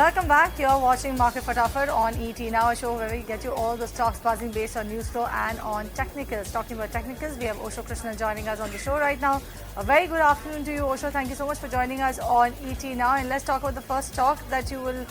Welcome back. You're watching Market Fatafat on ET Now, a show where we get you all the stocks buzzing based on news flow and on technicals. Talking about technicals, we have Osho Krishan joining us on the show right now. A very good afternoon to you, Osho. Thank you so much for joining us on ET Now. And let's talk about the first stock that you've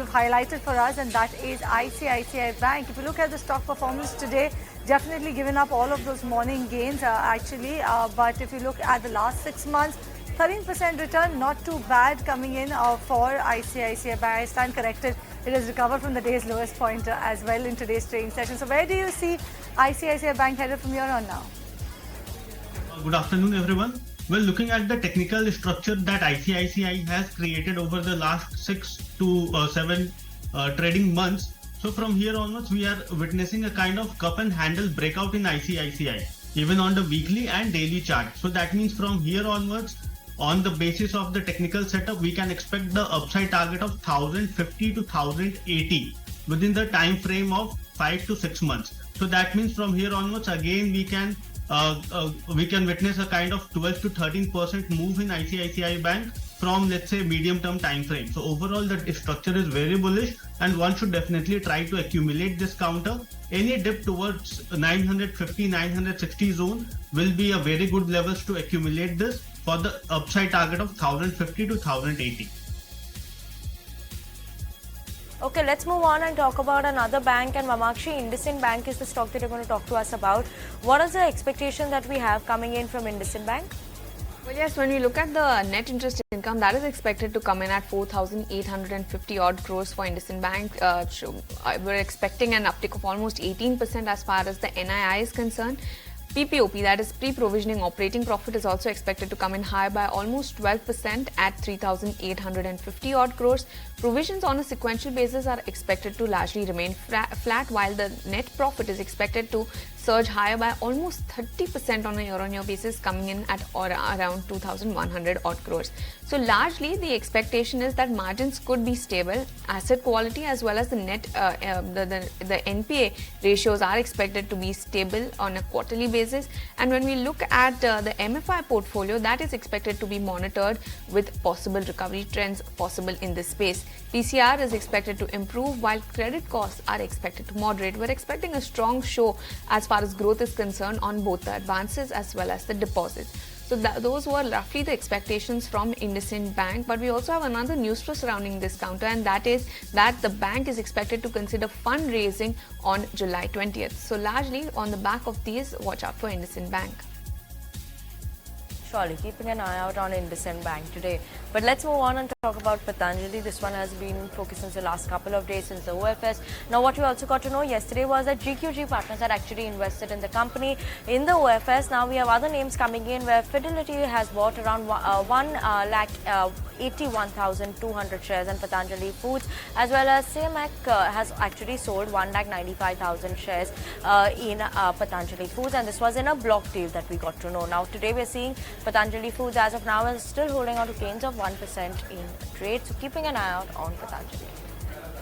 highlighted for us, and that is ICICI Bank. If you look at the stock performance today, definitely given up all of those morning gains but if you look at the last 6 months, 13% return, not too bad coming in for ICICI Bank. I stand corrected. It has recovered from the day's lowest point as well in today's trading session. So where do you see ICICI Bank headed from here on now? Good afternoon, everyone. Well, looking at the technical structure that ICICI has created over the last 6 to 7 trading months, so from here onwards, we are witnessing a kind of cup and handle breakout in ICICI, even on the weekly and daily chart. So that means from here onwards, on the basis of the technical setup, we can expect the upside target of 1050 to 1080 within the time frame of 5 to 6 months. So that means from here onwards, again, we can witness a kind of 12 to 13% move in ICICI Bank from, let's say, medium term time frame. So overall, the structure is very bullish, and one should definitely try to accumulate this counter. Any dip towards 950, 960 zone will be a very good levels to accumulate this for the upside target of 1050 to 1080. Okay, let's move on and talk about another bank, and Mamakshi, Indecent Bank is the stock that you're going to talk to us about. What is the expectation that we have coming in from Indecent Bank? Well, yes, when we look at the net interest income, that is expected to come in at 4,850 odd crores for Indecent Bank. We're expecting an uptick of almost 18% as far as the NII is concerned. PPOP, that is pre-provisioning operating profit, is also expected to come in high by almost 12% at 3,850 odd crores. Provisions on a sequential basis are expected to largely remain flat, while the net profit is expected to surge higher by almost 30% on a year-on-year basis, coming in at around 2,100 odd crores. So largely, the expectation is that margins could be stable. Asset quality as well as the net, the NPA ratios are expected to be stable on a quarterly basis. And when we look at the MFI portfolio, that is expected to be monitored with possible recovery trends possible in this space. PCR is expected to improve while credit costs are expected to moderate. We're expecting a strong show as far as growth is concerned on both the advances as well as the deposits. So those were roughly the expectations from Indecent Bank. But we also have another news flow surrounding this counter, and that is that the bank is expected to consider fundraising on July 20th. So largely on the back of these, watch out for Indecent Bank. Surely, keeping an eye out on Indecent Bank today. But let's move on and talk about Patanjali. This one has been focused since the last couple of days, since the OFS. Now, what we also got to know yesterday was that GQG Partners had actually invested in the company in the OFS. Now, we have other names coming in where Fidelity has bought around 1,81,200 shares, and Patanjali Foods, as well as CMAC has actually sold 1,95,000 shares in Patanjali Foods, and this was in a block deal that we got to know. Now, today we're seeing Patanjali Foods as of now is still holding on to gains of 1% in trade, so keeping an eye out on Patanjali.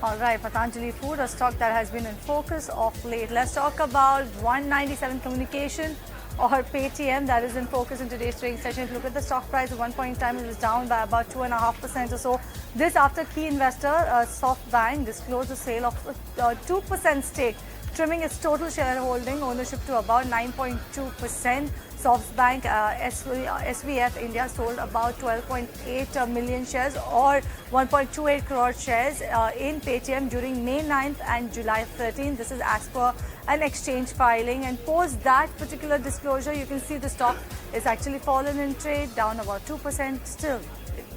All right, Patanjali Food, a stock that has been in focus of late. Let's talk about 197 Communication, or Paytm, that is in focus in today's trading session. If you look at the stock price, at one point in time it was down by about 2.5% or so. This after key investor SoftBank disclosed the sale of a 2% stake, trimming its total shareholding ownership to about 9.2%. SoftBank SVF India sold about 12.8 million shares or 1.28 crore shares in Paytm during May 9th and July 13th. This is as per an exchange filing, and post that particular disclosure, you can see the stock is actually fallen in trade, down about 2% still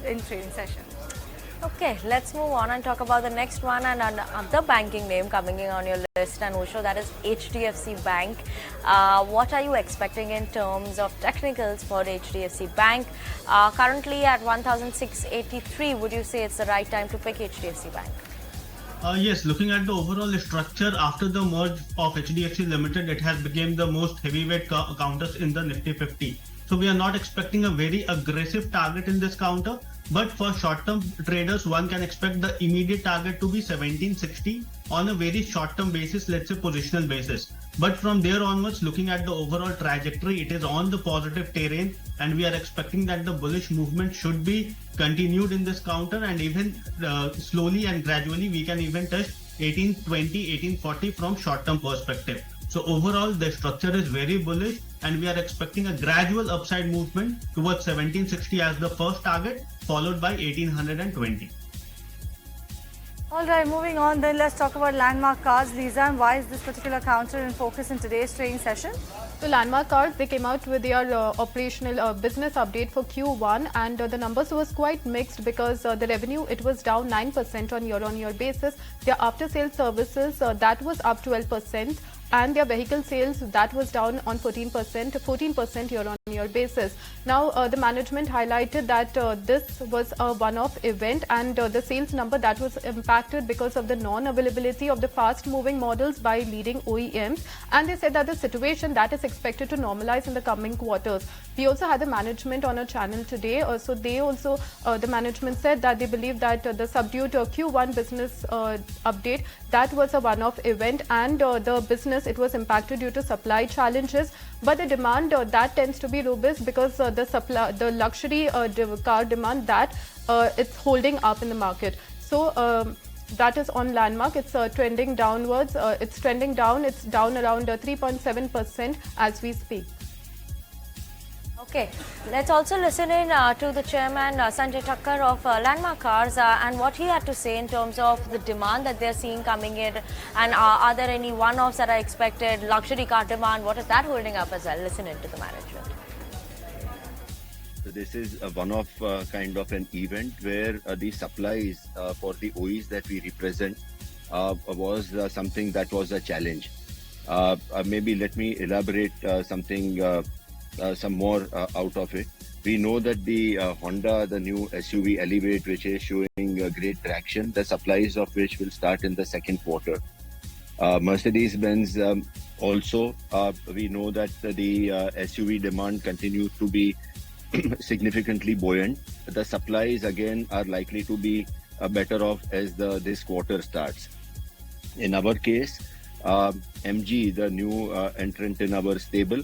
in trading session. Okay, let's move on and talk about the next one, and another banking name coming in on your list, and Osho, that is HDFC Bank. What are you expecting in terms of technicals for HDFC Bank? Currently at 1,683, would you say it's the right time to pick HDFC Bank? Yes, looking at the overall structure after the merge of HDFC Limited, it has become the most heavyweight counters in the Nifty 50. So we are not expecting a very aggressive target in this counter. But for short-term traders, one can expect the immediate target to be 1760 on a very short-term basis, let's say positional basis. But from there onwards, looking at the overall trajectory, it is on the positive terrain, and we are expecting that the bullish movement should be continued in this counter, and even slowly and gradually we can even touch 1820, 1840 from short-term perspective. So overall, the structure is very bullish, and we are expecting a gradual upside movement towards 1760 as the first target, followed by 1820. Alright, moving on then, let's talk about landmark cars. Lisa, and why is this particular counter in focus in today's trading session? So Landmark Cars, they came out with their operational business update for Q1, and the numbers was quite mixed because the revenue, it was down 9% on year-on-year basis. Their after-sales services, that was up 12%. And their vehicle sales, that was down on 14% year-on-year basis. Now, the management highlighted that this was a one-off event, and the sales number that was impacted because of the non-availability of the fast-moving models by leading OEMs. And they said that the situation that is expected to normalize in the coming quarters. We also had the management on a channel today. So they also, the management said that they believe that the subdued Q1 business update, that was a one-off event, and the business, it was impacted due to supply challenges, but the demand that tends to be robust because the luxury car demand, that it's holding up in the market. So that is on Landmark. It's trending downwards. It's trending down. It's down around 3.7% as we speak. Okay, let's also listen in to the chairman Sanjay Thakkar of Landmark Cars and what he had to say in terms of the demand that they're seeing coming in, and are there any one-offs that are expected, luxury car demand, what is that holding up as well? Listen in to the management. So this is a one-off kind of an event where the supplies for the OEs that we represent was something that was a challenge. Maybe let me elaborate some more out of it. We know that the Honda, the new SUV Elevate, which is showing great traction, the supplies of which will start in the second quarter. Mercedes-Benz also, we know that the SUV demand continues to be significantly buoyant. The supplies again are likely to be better off as this quarter starts. In our case, MG, the new entrant in our stable,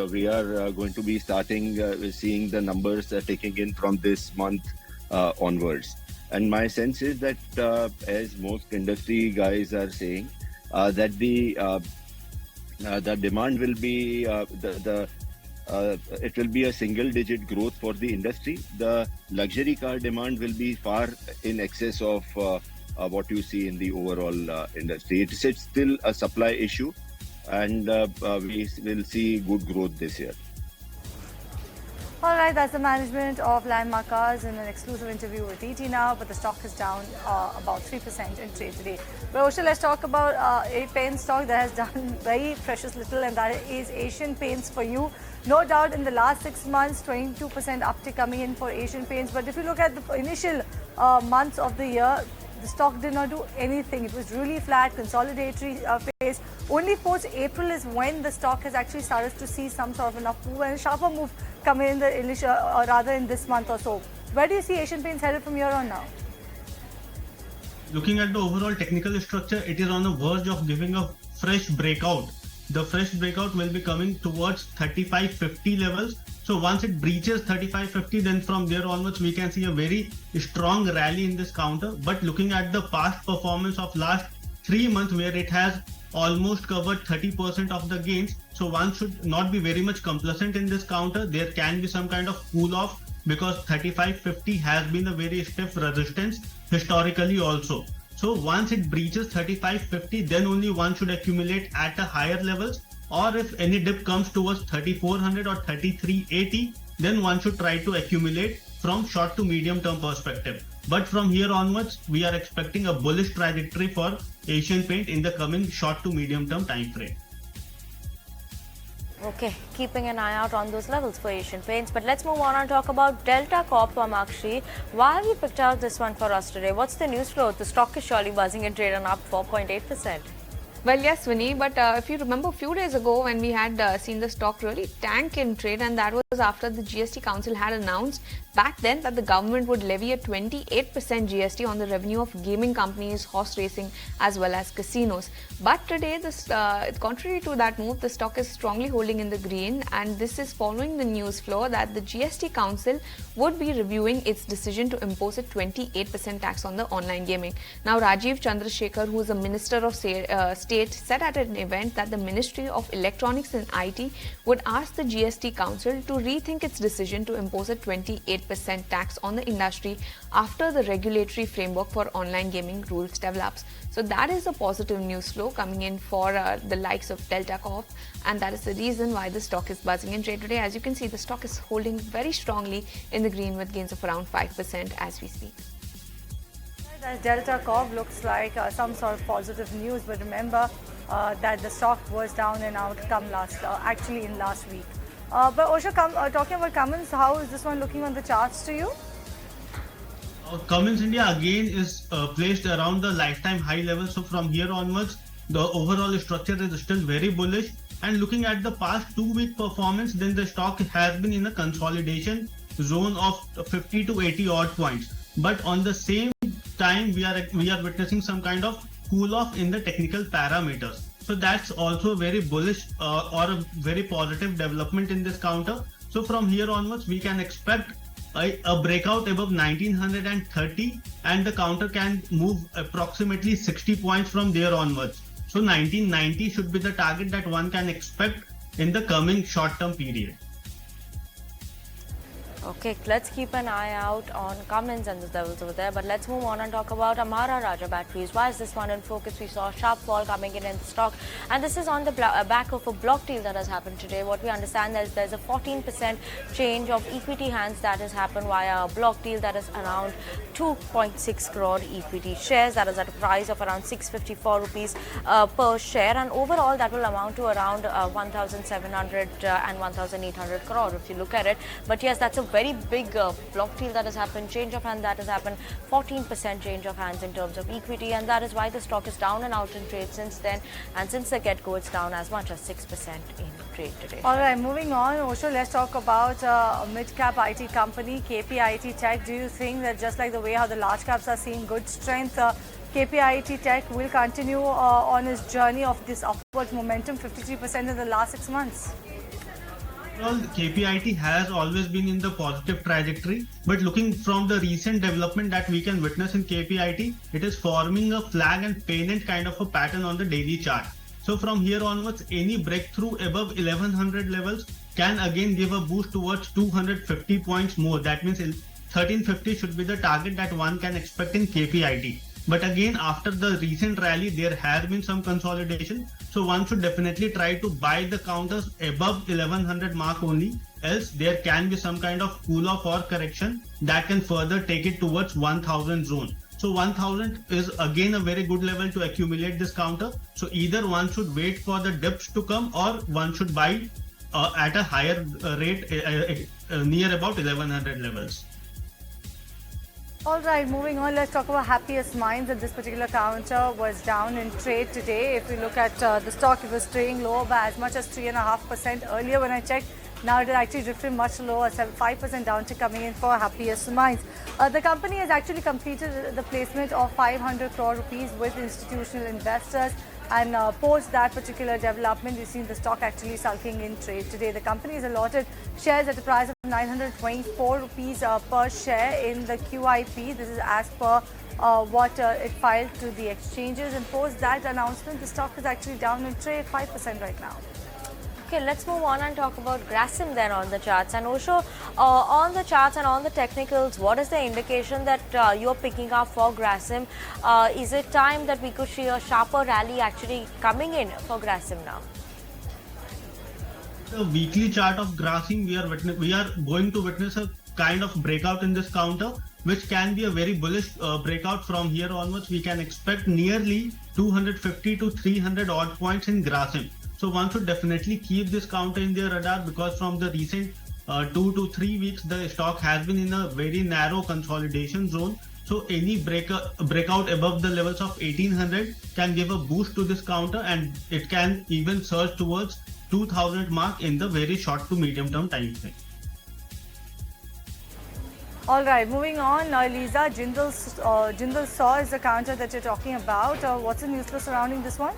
we are going to be starting seeing the numbers taking in from this month onwards. And my sense is that as most industry guys are saying, that the demand will be it will be a single-digit growth for the industry. The luxury car demand will be far in excess of what you see in the overall industry. It's still a supply issue, and we will see good growth this year. All right, that's the management of Landmark Cars in an exclusive interview with ET now, but the stock is down about 3% in trade today. But Osho, let's talk about a paint stock that has done very precious little, and that is Asian Paints for you. No doubt in the last 6 months, 22% uptick coming in for Asian Paints. But if you look at the initial months of the year, the stock did not do anything. It was really flat, consolidatory phase. Only post April is when the stock has actually started to see some sort of an up move and a sharper move come in the initial, or rather in this month or so. Where do you see Asian Paints headed from here on now? Looking at the overall technical structure, it is on the verge of giving a fresh breakout. The fresh breakout will be coming towards 3550 levels. So once it breaches 3550, then from there onwards we can see a very strong rally in this counter. But looking at the past performance of last 3 months, where it has almost covered 30% of the gains, so one should not be very much complacent in this counter. There can be some kind of cool off because 3550 has been a very stiff resistance historically also. So once it breaches 3550, then only one should accumulate at a higher levels, or if any dip comes towards 3400 or 3380, then one should try to accumulate from short to medium term perspective. But from here onwards, we are expecting a bullish trajectory for Asian Paint in the coming short to medium term time frame. Okay, keeping an eye out on those levels for Asian Paints. But let's move on and talk about Delta Corp, Amakshi. Why have you picked out this one for us today? What's the news flow? The stock is surely buzzing and trading up 4.8%. Well, yes, Vinny, but if you remember a few days ago when we had seen the stock really tank in trade, and that was after the GST Council had announced back then that the government would levy a 28% GST on the revenue of gaming companies, horse racing as well as casinos. But today, contrary to that move, the stock is strongly holding in the green, and this is following the news flow that the GST Council would be reviewing its decision to impose a 28% tax on the online gaming. Now, Rajiv Chandrasekhar, who is a Minister of State, said at an event that the Ministry of Electronics and IT would ask the GST Council to rethink its decision to impose a 28% tax on the industry after the regulatory framework for online gaming rules develops. So that is a positive news flow coming in for the likes of Delta Corp, and that is the reason why the stock is buzzing in trade today. As you can see, the stock is holding very strongly in the green with gains of around 5% as we speak. Delta Corp looks like some sort of positive news, but remember that the stock was down and out actually in last week. But Osho, talking about Cummins, how is this one looking on the charts to you? Cummins India again is placed around the lifetime high level. So from here onwards, the overall structure is still very bullish. And looking at the past 2-week performance, then the stock has been in a consolidation zone of 50 to 80 odd points. But on the same time, we are witnessing some kind of cool off in the technical parameters. So that's also very bullish or a very positive development in this counter. So from here onwards, we can expect a breakout above 1930, and the counter can move approximately 60 points from there onwards. So 1990 should be the target that one can expect in the coming short-term period. Okay, let's keep an eye out on Cummins and the levels over there. But let's move on and talk about Amara Raja batteries. Why is this one in focus? We saw a sharp fall coming in the stock, and this is on the back of a block deal that has happened today. What we understand is there's a 14% change of equity hands that has happened via a block deal that is around 2.6 crore equity shares. That is at a price of around 654 rupees per share, and overall that will amount to around 1,700 and 1,800 crore if you look at it. But yes, that's a very big block deal that has happened, change of hand that has happened, 14% change of hands in terms of equity, and that is why the stock is down and out in trade since then, and since the get-go it's down as much as 6% in trade today. Alright, moving on, Osho, let's talk about a mid-cap IT company, KPIT Tech. Do you think that just like the way how the large caps are seeing good strength, KPIT Tech will continue on its journey of this upward momentum, 53% in the last 6 months? Well, KPIT has always been in the positive trajectory, but looking from the recent development that we can witness in KPIT, it is forming a flag and pennant kind of a pattern on the daily chart. So from here onwards, any breakthrough above 1100 levels can again give a boost towards 250 points more. That means 1350 should be the target that one can expect in KPIT. But again, after the recent rally, there has been some consolidation. So one should definitely try to buy the counters above 1100 mark only. Else there can be some kind of cool off or correction that can further take it towards 1000 zone. So 1000 is again a very good level to accumulate this counter. So either one should wait for the dips to come, or one should buy at a higher rate near about 1100 levels. Alright, moving on, let's talk about Happiest Minds. And this particular counter was down in trade today. If we look at the stock, it was trading lower by as much as 3.5% earlier when I checked. Now it is actually drifted much lower, 5% downtick coming in for Happiest Minds. The company has actually completed the placement of 500 crore rupees with institutional investors. And post that particular development, we've seen the stock actually sulking in trade today. The company has allotted shares at the price of 924 rupees per share in the QIP. This is as per what it filed to the exchanges. And post that announcement, the stock is actually down in trade 5% right now. Okay, let's move on and talk about Grasim then on the charts. And Osho, on the charts and on the technicals, what is the indication that you're picking up for Grasim? Is it time that we could see a sharper rally actually coming in for Grasim now? The weekly chart of Grasim, we are going to witness a kind of breakout in this counter, which can be a very bullish breakout. From here onwards. We can expect nearly 250 to 300 odd points in Grasim. So one should definitely keep this counter in their radar, because from the recent 2 to 3 weeks, the stock has been in a very narrow consolidation zone. So any breakout above the levels of 1800 can give a boost to this counter, and it can even surge towards 2000 mark in the very short to medium term time frame. All right, moving on. Lisa, Jindal Saw is the counter that you're talking about. What's the news flow surrounding this one?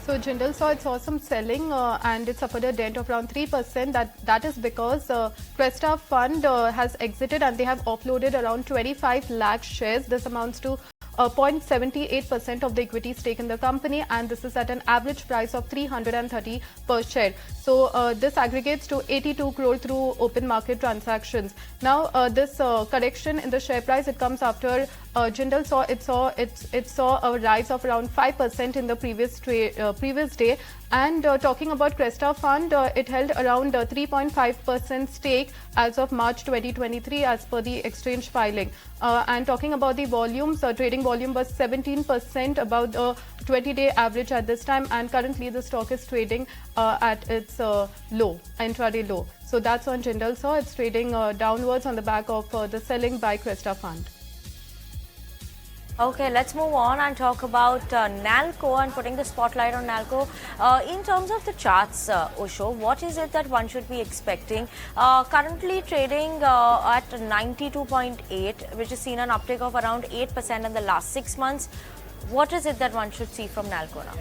So Jindal Saw, it saw some selling and it suffered a dent of around 3%. That is because Cresta Fund has exited and they have offloaded around 25 lakh shares. This amounts to 0.78% of the equity stake in the company, and this is at an average price of 330 per share. So this aggregates to 82 crore through open market transactions. Now this correction in the share price, it comes after Jindal Saw. It saw a rise of around 5% in the previous day. And talking about Cresta Fund, it held around 3.5% stake as of March 2023 as per the exchange filing. And talking about the volumes, trading volume was 17% above the 20-day average at this time, and currently the stock is trading at its low, intraday low. So that's on Jindal Saw. It's trading downwards on the back of the selling by Cresta Fund. Okay, let's move on and talk about NALCO and putting the spotlight on NALCO. In terms of the charts, Osho, what is it that one should be expecting? Currently trading at 92.8, which has seen an uptick of around 8% in the last 6 months. What is it that one should see from NALCO now?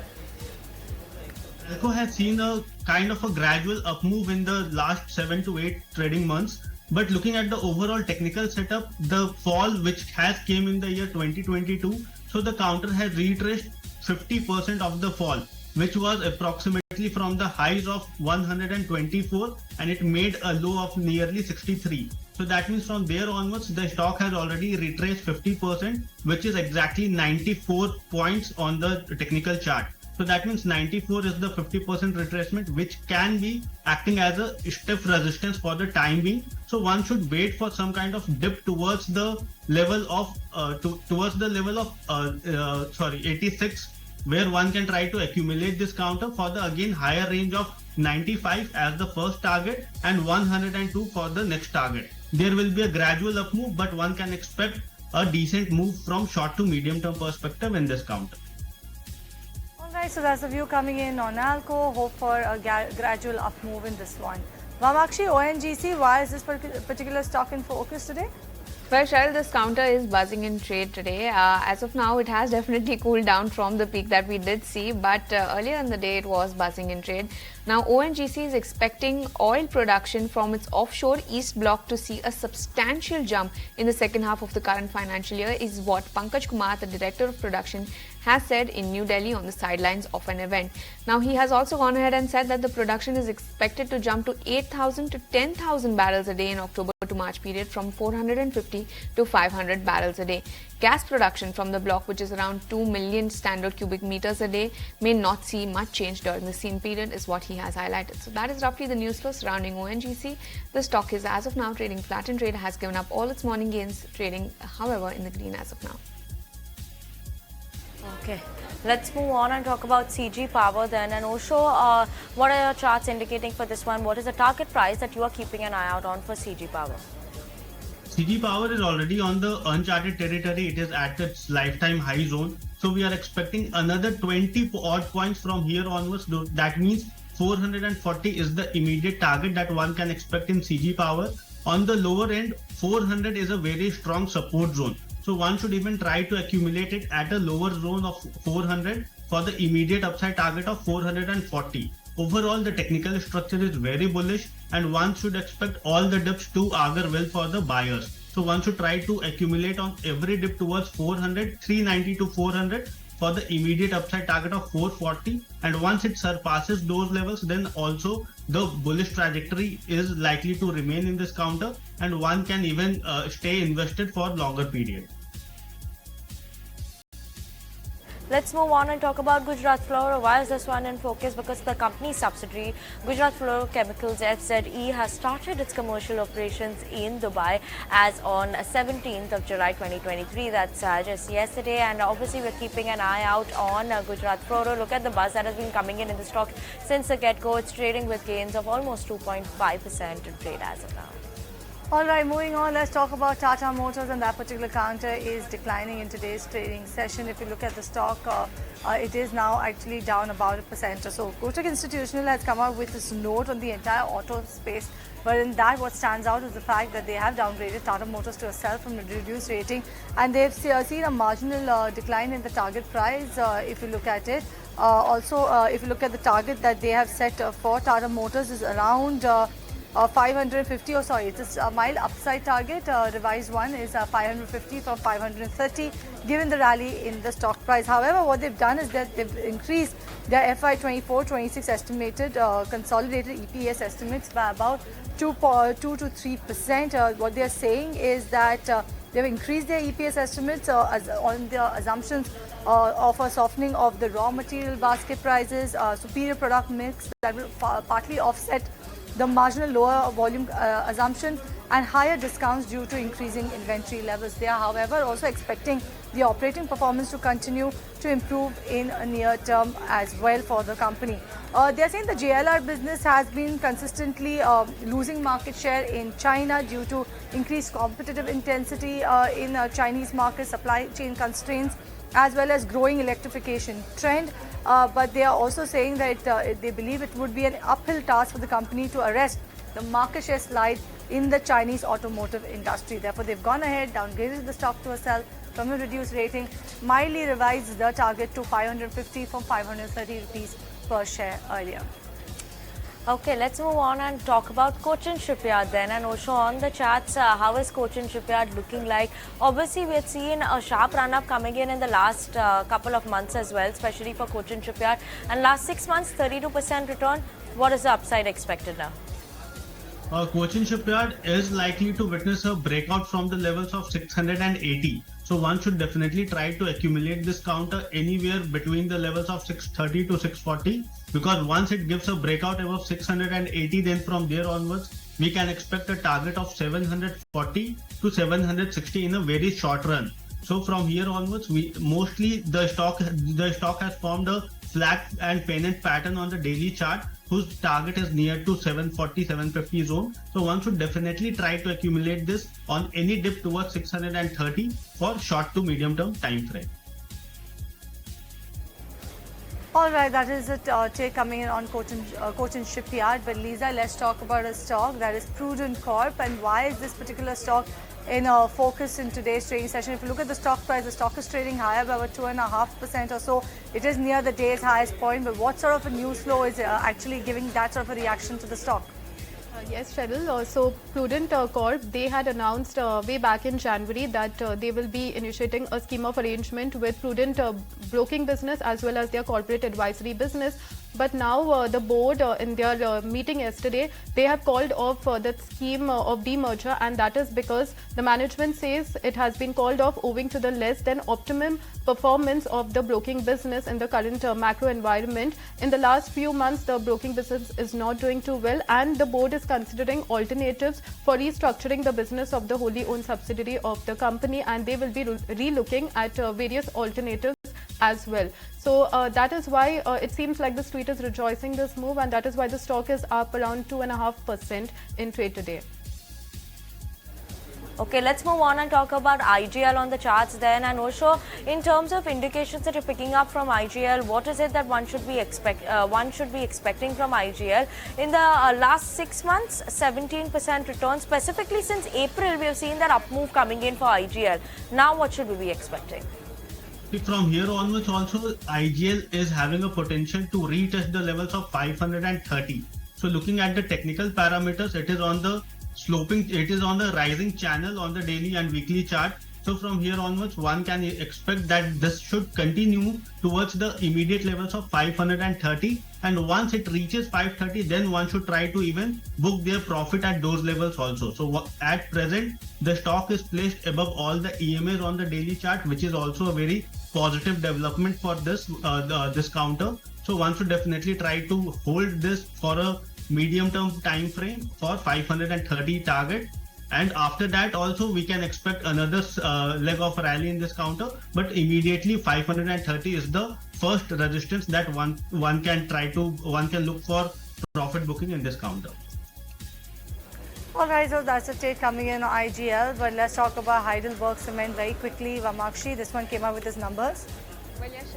NALCO has seen a kind of a gradual up move in the last 7 to 8 trading months. But looking at the overall technical setup, the fall which has came in the year 2022, so the counter has retraced 50% of the fall, which was approximately from the highs of 124, and it made a low of nearly 63. So that means from there onwards, the stock has already retraced 50%, which is exactly 94 points on the technical chart. So that means 94 is the 50% retracement, which can be acting as a stiff resistance for the time being. So one should wait for some kind of dip towards the level of 86, where one can try to accumulate this counter for the again higher range of 95 as the first target and 102 for the next target. There will be a gradual up move, but one can expect a decent move from short to medium term perspective in this counter. Alright, so that's the view coming in on NALCO. Hope for a gradual up move in this one. Vamakshi, ONGC, why is this particular stock in focus today? Well, Cheryl, this counter is buzzing in trade today. As of now, it has definitely cooled down from the peak that we did see, but earlier in the day, it was buzzing in trade. Now, ONGC is expecting oil production from its offshore East Block to see a substantial jump in the second half of the current financial year, is what Pankaj Kumar, the Director of Production, has said in New Delhi on the sidelines of an event. Now, he has also gone ahead and said that the production is expected to jump to 8,000 to 10,000 barrels a day in October to March period, from 450 to 500 barrels a day. Gas production from the block, which is around 2 million standard cubic meters a day, may not see much change during the same period, is what he has highlighted. So that is roughly the news flow surrounding ONGC. The stock is as of now trading flat in trade, has given up all its morning gains, trading however in the green as of now. Okay, let's move on and talk about CG Power then. And Osho, what are your charts indicating for this one? What is the target price that you are keeping an eye out on for CG Power? CG Power is already on the uncharted territory. It is at its lifetime high zone. So we are expecting another 20 odd points from here onwards. That means 440 is the immediate target that one can expect in CG Power. On the lower end, 400 is a very strong support zone. So one should even try to accumulate it at a lower zone of 400 for the immediate upside target of 440. Overall, the technical structure is very bullish, and one should expect all the dips to augur well for the buyers. So one should try to accumulate on every dip towards 400, 390 to 400 for the immediate upside target of 440. And once it surpasses those levels, then also the bullish trajectory is likely to remain in this counter, and one can even stay invested for longer period. Let's move on and talk about Gujarat Fluoro. Why is this one in focus? Because the company's subsidiary, Gujarat Fluorochemicals FZE, has started its commercial operations in Dubai as on 17th of July 2023. That's just yesterday. And obviously, we're keeping an eye out on Gujarat Fluoro. Look at the buzz that has been coming in the stock since the get-go. It's trading with gains of almost 2.5% in trade as of now. All right, moving on, let's talk about Tata Motors, and that particular counter is declining in today's trading session. If you look at the stock, it is now actually down about 1% or so. Kotak Institutional has come out with this note on the entire auto space, but in that what stands out is the fact that they have downgraded Tata Motors to a sell from a reduced rating, and they've seen a marginal decline in the target price if you look at it. If you look at the target that they have set for Tata Motors is around 550, or sorry, it's a mild upside target. Revised one is 550 from 530, given the rally in the stock price. However, what they've done is that they've increased their FY24-26 estimated consolidated EPS estimates by about 2 to 3%. What they're saying is that they've increased their EPS estimates on the assumptions of a softening of the raw material basket prices, superior product mix that will partly offset the marginal lower volume assumption, and higher discounts due to increasing inventory levels. They are, however, also expecting the operating performance to continue to improve in a near term as well for the company. They are saying the JLR business has been consistently losing market share in China due to increased competitive intensity in Chinese market, supply chain constraints, as well as growing electrification trend. But they are also saying that they believe it would be an uphill task for the company to arrest the market share slide in the Chinese automotive industry. Therefore, they've gone ahead, downgraded the stock to a sell from a reduced rating, mildly revised the target to 550 from 530 rupees per share earlier. Okay, let's move on and talk about Cochin Shipyard then. And Osho, on the charts, how is Cochin Shipyard looking like? Obviously, we had seen a sharp run-up coming in the last couple of months as well, especially for Cochin Shipyard. And last 6 months, 32% return. What is the upside expected now? Cochin Shipyard is likely to witness a breakout from the levels of 680. So one should definitely try to accumulate this counter anywhere between the levels of 630 to 640, because once it gives a breakout above 680, then from there onwards we can expect a target of 740 to 760 in a very short run. So from here onwards, the stock has formed a flat and pennant pattern on the daily chart, whose target is near to 740-750 zone. So one should definitely try to accumulate this on any dip towards 630 for short to medium term time frame. All right, that is it. Take coming in on Cochin Shipyard. But Lisa, let's talk about a stock that is Prudent Corp, and why is this particular stock in focus in today's trading session. If you look at the stock price, the stock is trading higher by about 2.5% or so. It is near the day's highest point, but what sort of a news flow is actually giving that sort of a reaction to the stock? Yes, Cheryl. So Prudent Corp, they had announced way back in January that they will be initiating a scheme of arrangement with Prudent broking business as well as their corporate advisory business. But now the board in their meeting yesterday, they have called off that scheme of demerger, and that is because the management says it has been called off owing to the less than optimum performance of the broking business in the current macro environment. In the last few months, the broking business is not doing too well, and the board is considering alternatives for restructuring the business of the wholly owned subsidiary of the company, and they will be re-looking at various alternatives as well. So that is why it seems like the street is rejoicing this move, and that is why the stock is up around 2.5% in trade today. Okay, let's move on and talk about IGL on the charts then. And Osho, in terms of indications that you're picking up from IGL, what is it that one should be expecting from IGL? In the last 6 months, 17% return. Specifically since April, we have seen that up move coming in for IGL. Now, what should we be expecting? From here onwards also, IGL is having a potential to retouch the levels of 530. So looking at the technical parameters, it is on the rising channel on the daily and weekly chart. So from here onwards, one can expect that this should continue towards the immediate levels of 530. And once it reaches 530, then one should try to even book their profit at those levels also. So at present, the stock is placed above all the EMAs on the daily chart, which is also a very positive development for this counter. So one should definitely try to hold this for a medium term time frame for 530 target. And after that also we can expect another leg of rally in this counter, but immediately 530 is the first resistance that one can look for profit booking in this counter. Alright, so that's the trade coming in on IGL, but let's talk about Heidelberg Cement very quickly. Vamakshi, this one came out with its numbers. Well, yes,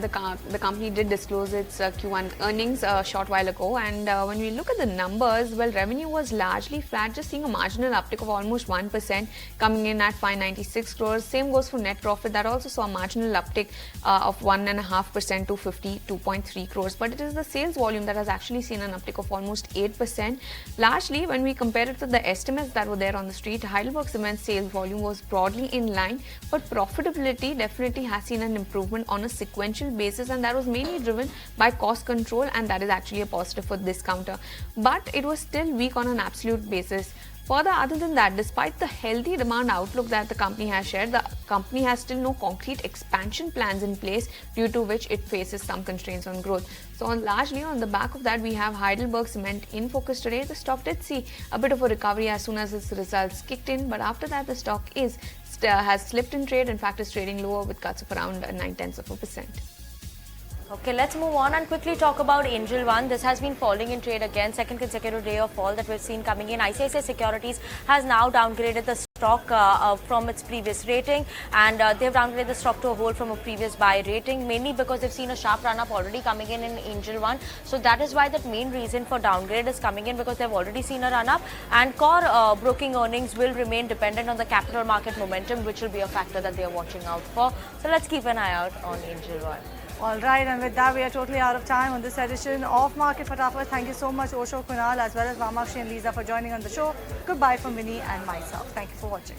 the company did disclose its Q1 earnings a short while ago, and when we look at the numbers, well, revenue was largely flat, just seeing a marginal uptick of almost 1%, coming in at 596 crores. Same goes for net profit, that also saw a marginal uptick of 1.5% to 52.3 crores. But it is the sales volume that has actually seen an uptick of almost 8%. Largely, when we compare it to the estimates that were there on the street, Heidelberg Cement sales volume was broadly in line, but profitability definitely has seen an improvement on a sequential basis, and that was mainly driven by cost control, and that is actually a positive for this counter. But it was still weak on an absolute basis. Further, other than that, despite the healthy demand outlook that the company has shared, the company has still no concrete expansion plans in place, due to which it faces some constraints on growth. So largely on the back of that, we have Heidelberg Cement in focus today. The stock did see a bit of a recovery as soon as its results kicked in, but after that the stock has slipped in trade. In fact, is trading lower with cuts of around 0.9%. Okay, let's move on and quickly talk about Angel One. This has been falling in trade again, second consecutive day of fall that we've seen coming in. ICICI Securities has now downgraded the stock from its previous rating, and they've downgraded the stock to a hold from a previous buy rating, mainly because they've seen a sharp run-up already coming in Angel One. So that is why that main reason for downgrade is coming in, because they've already seen a run-up, and core broking earnings will remain dependent on the capital market momentum, which will be a factor that they are watching out for. So let's keep an eye out on Angel One. Alright, and with that, we are totally out of time on this edition of Market Fatafat. Thank you so much, Osho, Kunal, as well as Vamakshi and Lisa for joining on the show. Goodbye from Vinny and myself. Thank you for watching.